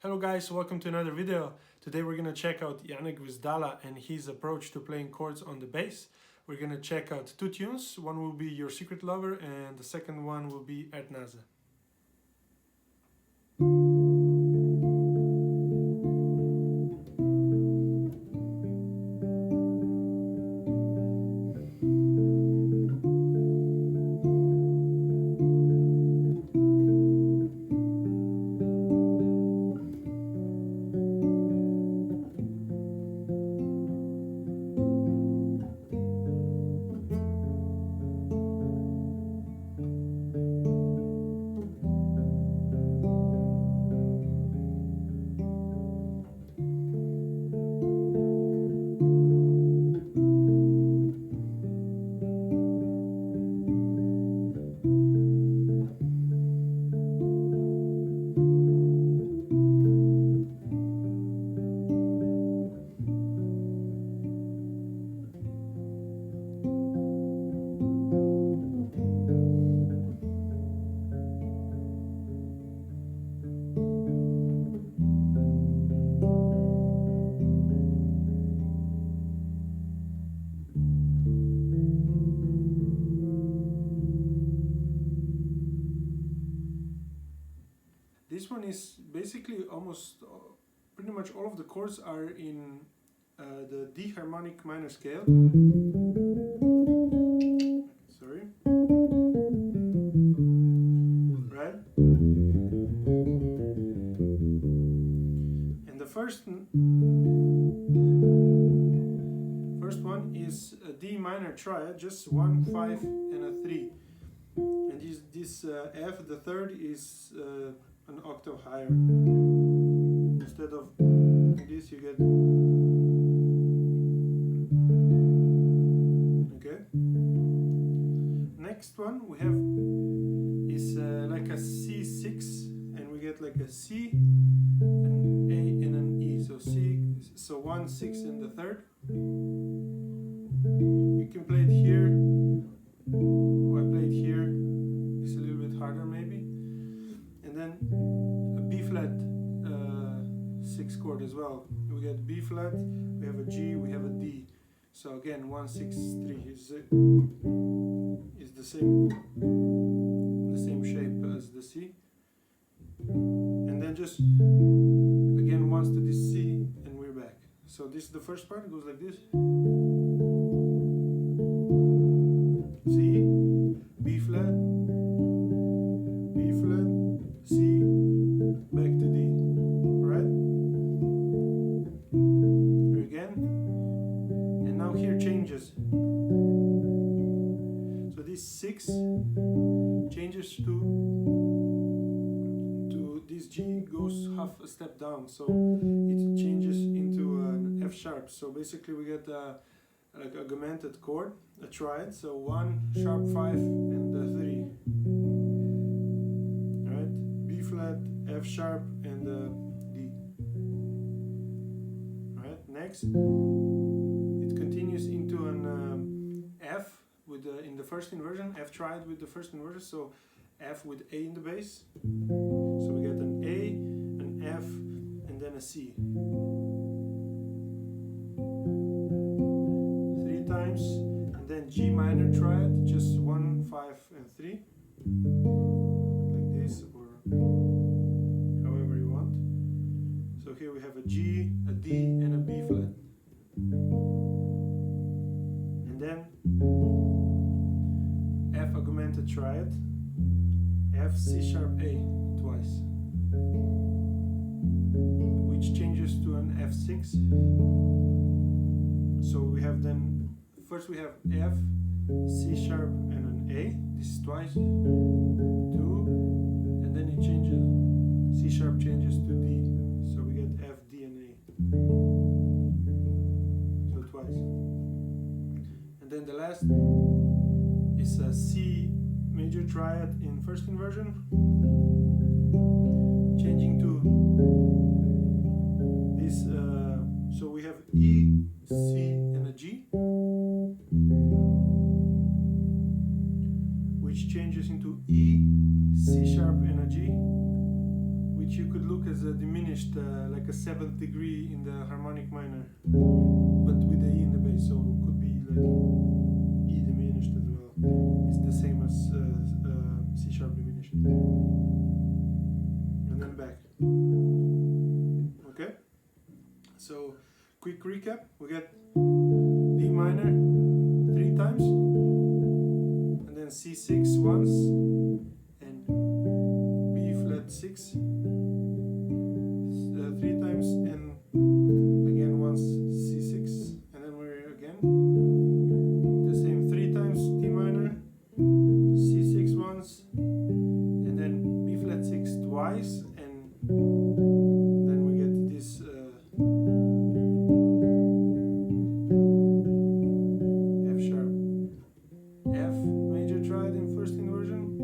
Hello guys, welcome to another video. Today we're gonna check out Janek Gwizdala and his approach to playing chords on the bass. We're gonna check out two tunes. One will be Your Secret Lover and the second one will be Erdnase. This one is basically pretty much all of the chords are in the D harmonic minor scale. Sorry. Right? And the first one is a D minor triad, just 1, 5 and a 3. And this F, the third, is an octave higher. Instead of this you get, okay. Next one we have is like a C6, and we get like a C, an A and an E. So so 1, 6 and the third. You can play it here. Oh, I play it here. It's a little bit harder maybe. And then a B flat 6 chord as well. We get B flat, we have a G, we have a D. So again, 1, 6, 3 is the same shape as the C. And then just again once to this C, and we're back. So this is the first part. It goes like this: C, B flat, B flat, C, back to D, right? Here again, and now here changes. So this 6 changes to this G, goes half a step down, so it changes into an F sharp. So basically we get like augmented chord, a triad. So 1 sharp 5 and the 3. B flat, F sharp, and D. Right. Next, it continues into an F with in the first inversion, F triad with the first inversion. So F with A in the bass. So we get an A, an F, and then a C. 3 times, and then G minor triad, just 1, 5, and 3. Like this, or however you want. So here we have a G, a D, and a B flat. And then F augmented triad, F, C sharp, A twice, which changes to an F6. So we have then, first we have F, C sharp, and an A. This is twice, 2, and then it changes, C sharp changes to D. So we get F, D, and A. So twice. And then the last is a C major triad in first inversion, changing to this, so we have E, C, and a G, which changes into E, C sharp, and a G, which which you could look as a diminished, like a 7th degree in the harmonic minor, but with the E in the bass, so it could be like E diminished as well. It's the same as C sharp diminished. And then back. Okay? So, quick recap, we get D minor 3 times, and then C6 once, and B flat 6 3 times, and again once C6, and then we're again the same 3 times D minor, C6 once, and then B flat 6 twice, and then we get this F sharp F major triad in first inversion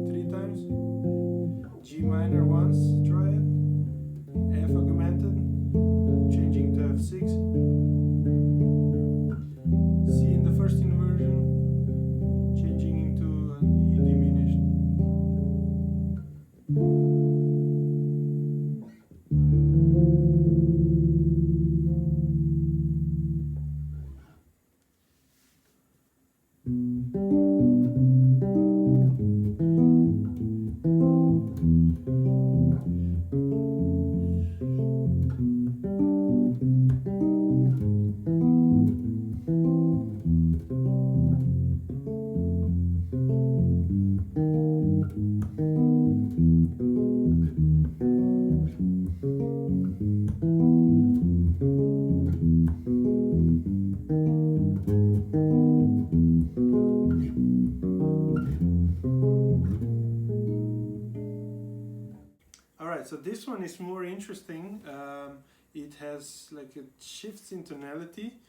3 times, G minor once triad, F augmented, changing to F6, C in the first inversion, changing into an E diminished. Alright, so this one is more interesting. It has like it shifts in tonality,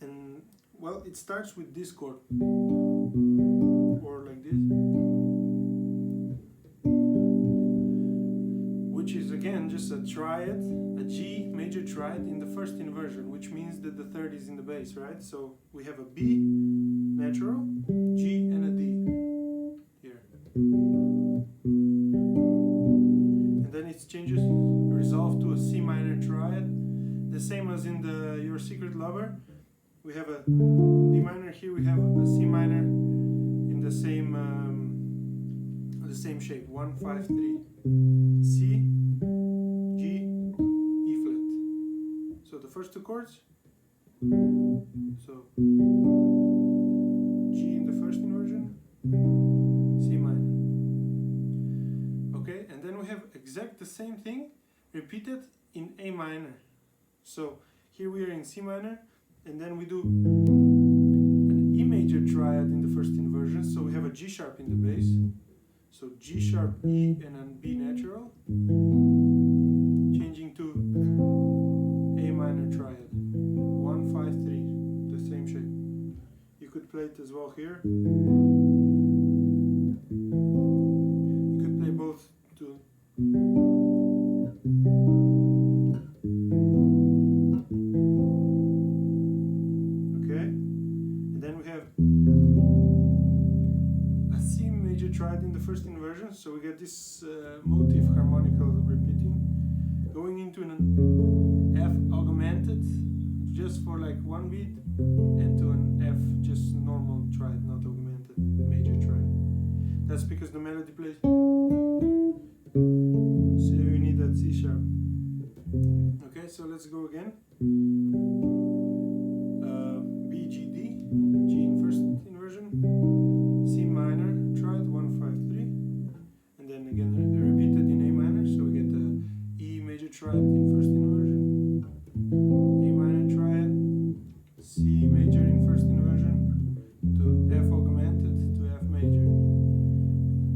and well, it starts with this chord, or like this, which is again just a triad, a G major triad in the first inversion, which means that the third is in the bass, right? So we have a B natural, G, and a D here. And then it changes, resolved to a C minor triad, the same as in your Secret Lover. We have a D minor here, we have a C minor in the same shape, 1, 5, 3, C, G, E flat. So the first 2 chords, so G in the first inversion, C minor. Okay, and then we have exact the same thing repeated in A minor. So here we are in C minor, and then we do an E major triad in the first inversion, so we have a G sharp in the bass, so G sharp, E, and then B natural, changing to A minor triad, 1, 5, 3, the same shape. You could play it as well here. You could play both too. Triad in the first inversion, so we get this motif harmonical repeating, going into an F augmented just for like 1 beat, and to an F just normal triad, not augmented, major triad. That's because the melody plays, so we need that C sharp. Okay, so let's go again. B, G, D, G in first inversion, C minor triad, 1, 5, 3, and then again repeated in A minor, so we get the E major triad in first inversion, A minor triad, C major in first inversion, to F augmented, to F major.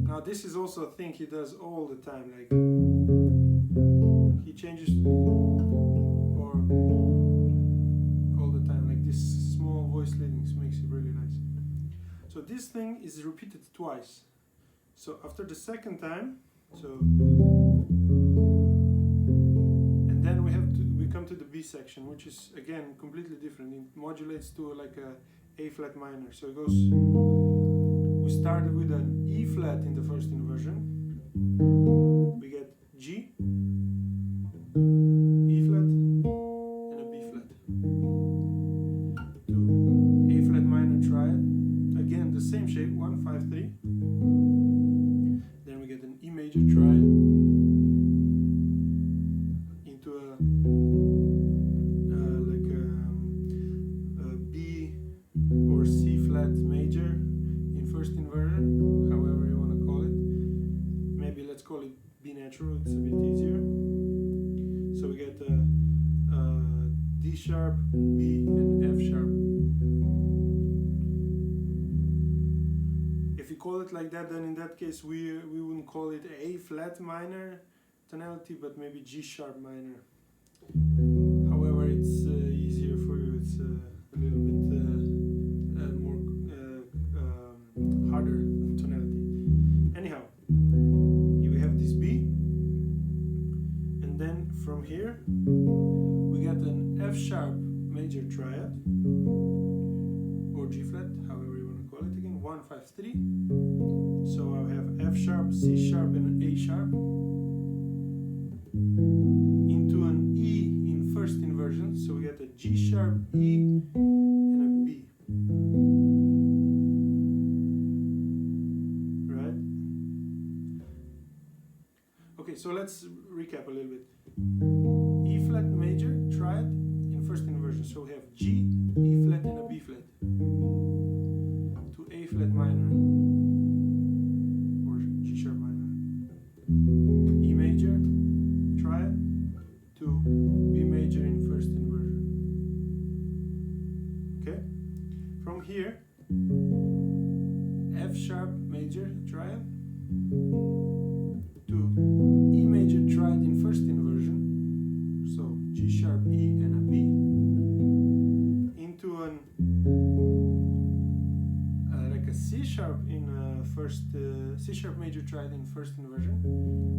Now this is also a thing he does all the time, like he changes or all the time, like this small voice leadings makes it really nice. So this thing is repeated twice. So after the second time, so, and then we come to the B section, which is again completely different. It modulates to like a A flat minor. So it goes, we started with an E flat in the first inversion. We get G, call it B natural, it's a bit easier. So we get D sharp, B, and F sharp. If you call it like that, then in that case we wouldn't call it A flat minor tonality, but maybe G sharp minor. However, it's easier for you, it's a little bit more harder tonality. Anyhow, we have this B, and then from here we get an F sharp major triad, or G flat, however you want to call it again, 1, 5, 3. So I have F sharp, C sharp, and A sharp into an E in first inversion. So we get a G sharp, E, and a B. Right? Okay, so let's recap a little bit. E flat major triad in first inversion. So we have G, E flat, and a B flat. To A flat minor, or G sharp minor. E major triad to B major in first inversion. Okay? From here, F sharp major triad to E major triad in first inversion. So G sharp, E, and a B, into an like a C sharp in first C sharp major triad in first inversion,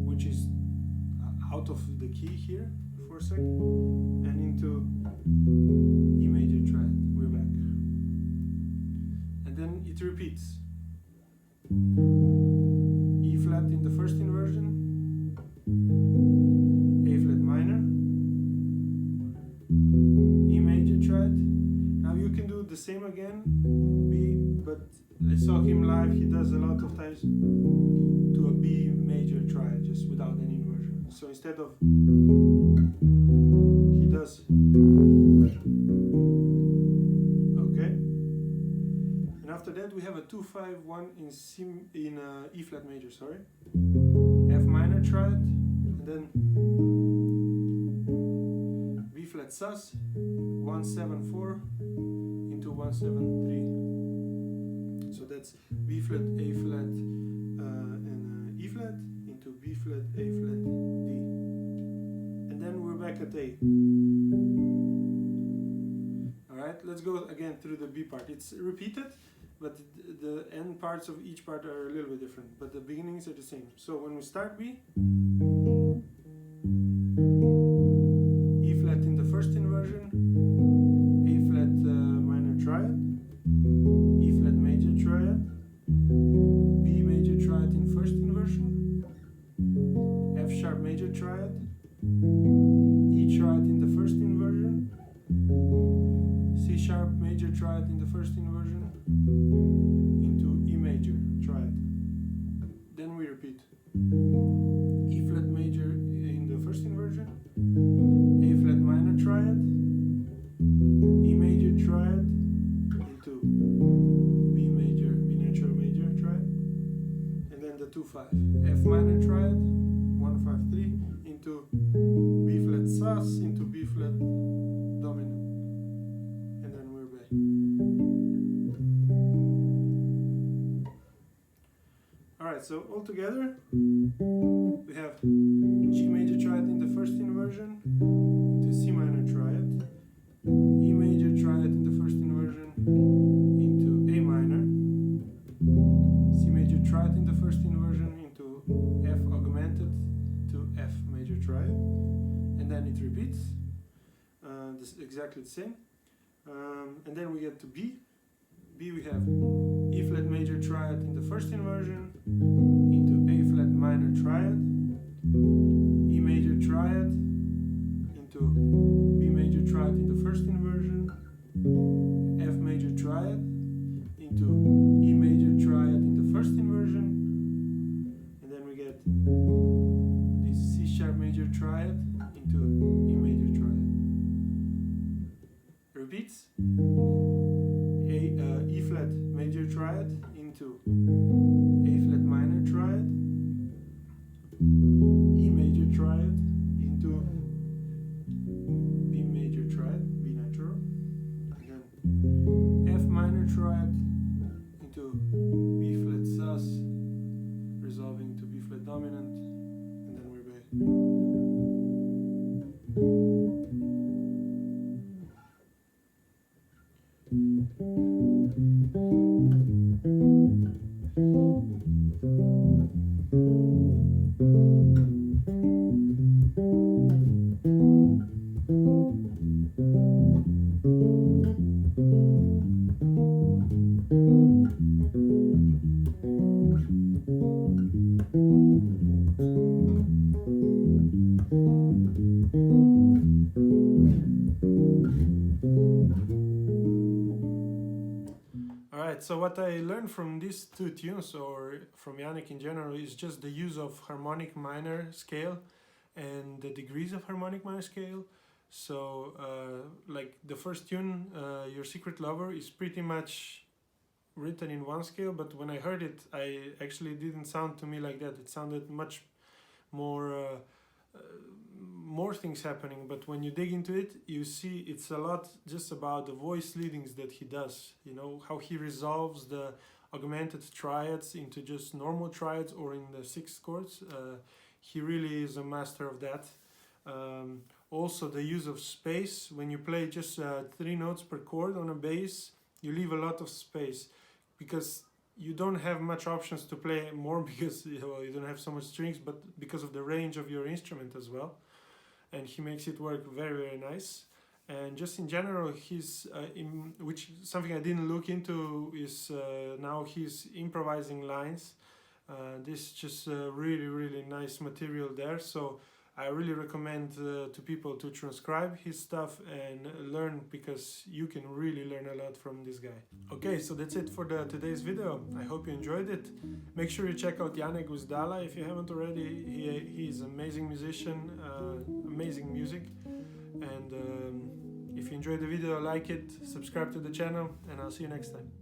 which is out of the key here for a second, and into E major triad. We're back, and then it repeats. E flat in the first inversion, A flat minor, E major triad. Now you can do the same again, B, but I saw him live, he does a lot of times to a B major triad just without any inversion. So instead of, he does, okay, and after that we have a 2, 5, 1 in C, in E flat major, sorry, F minor triad, and then B flat sus, 1, 7, 4 into 1, 7, 3. So that's B flat, A flat, and E flat into B flat, A flat, D. And then we're back at A. Alright, let's go again through the B part. It's repeated, but the end parts of each part are a little bit different, but the beginnings are the same. So when we start B, E flat in the first inversion, A flat minor triad, E flat major triad, B major triad in first inversion, F sharp major triad, E triad in the first inversion, C sharp major triad in the first inversion, into E major triad. Then we repeat. E flat major in the first inversion, A flat minor triad, E major triad into B major, B natural major triad, and then the 2, 5, F minor triad, 1, 5, 3 into B flat sus into B flat dominant, and then we're back. Alright, so all together we have G major triad in the first inversion into C minor triad, E major triad in the first inversion into A minor, C major triad in the first inversion into F augmented to F major triad, and then it repeats. This is exactly the same. And then we get to B. B we have E flat major triad in the first inversion into A flat minor triad, E major triad into B major triad in the first inversion, F major triad into E major triad in the first inversion, and then we get this C sharp major triad into E major triad. Repeats. E flat major triad into A flat minor triad, resolving to B flat dominant, and then we're back. Alright, so what I learned from these two tunes, or from Janek in general, is just the use of harmonic minor scale and the degrees of harmonic minor scale. So, like the first tune, Your Secret Lover, is pretty much written in one scale, but when I heard it, I actually didn't sound to me like that. It sounded much more more things happening, but when you dig into it, you see it's a lot just about the voice leadings that he does, you know, how he resolves the augmented triads into just normal triads or in the sixth chords. He really is a master of that. Also the use of space. When you play just 3 notes per chord on a bass, you leave a lot of space because you don't have much options to play more because you don't have so much strings, but because of the range of your instrument as well. And he makes it work very, very nice. And just in general, he's which something I didn't look into is now he's improvising lines. This just really, really nice material there. So I really recommend to people to transcribe his stuff and learn, because you can really learn a lot from this guy. Okay, so that's it for today's video. I hope you enjoyed it. Make sure you check out Janek Gwizdala if you haven't already. He's an amazing musician, amazing music. And if you enjoyed the video, like it, subscribe to the channel, and I'll see you next time.